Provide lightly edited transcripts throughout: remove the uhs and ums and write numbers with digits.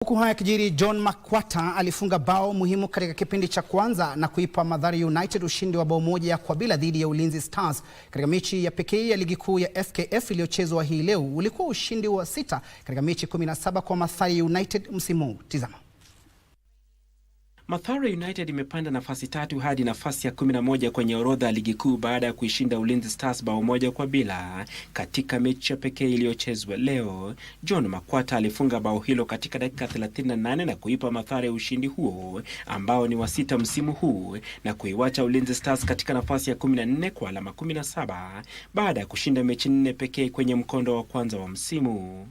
Huku haya kijiri, John Makwata alifunga bao muhimu katika kipindi cha kwanza na kuipa Mathare United ushindi wa bao 1-0 dhidi ya Ulinzi Stars katika mechi ya pekee ya ligi kuu ya FKF iliyochezwa hii leo. Ulikuwa ushindi wa 6 katika mechi 17 kwa Mathare United msimu huu. Tizama. Mathare United imepanda nafasi 3 hadi nafasi ya 11 kwenye orodha ya ligi kuu baada ya kuishinda Ulinzi Stars bao 1-0 katika mechi ya pekee iliyochezwa leo. John Makwata alifunga bao hilo katika dakika 38 na kuipa Mathare ushindi huo ambao ni wa 6 msimu huu na kuiwacha Ulinzi Stars katika nafasi ya 14 kwa alama 17 baada ya kushinda mechi 4 pekee kwenye mkondo wa kwanza wa msimu.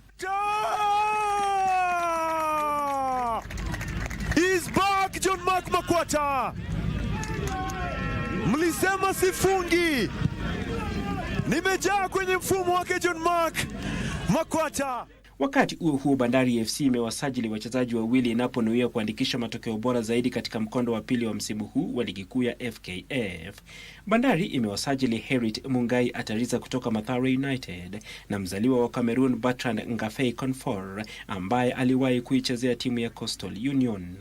John Makwata, mlisema sifungi, nimejaa kwenye mfumo wake John Makwata. Wakati huo Bandari FC imewasajili wachezaji wawili inaponuia kuandikisha matokeo bora zaidi katika mkondo wa pili wa msimu huu wa ligi kuu ya FKF. Bandari imewasajili Herit Mungai Atariza kutoka Mathare United na mzaliwa wa Cameroon Bertrand Ngafei Confor ambaye aliwahi kuichezea timu ya Coastal Union.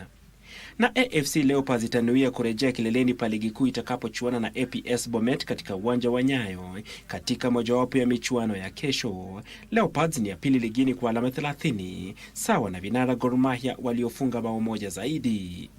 Na AFC Leopards itanuia kurejea kileleni pa ligi kuu itakapochuana na APS Bomet katika uwanja wa Nyayo katika mojawapo ya michuano ya kesho. Leopards ni ya pili ligini kwa alama 30 sawa na vinara Gor Mahia waliofunga bao 1 zaidi.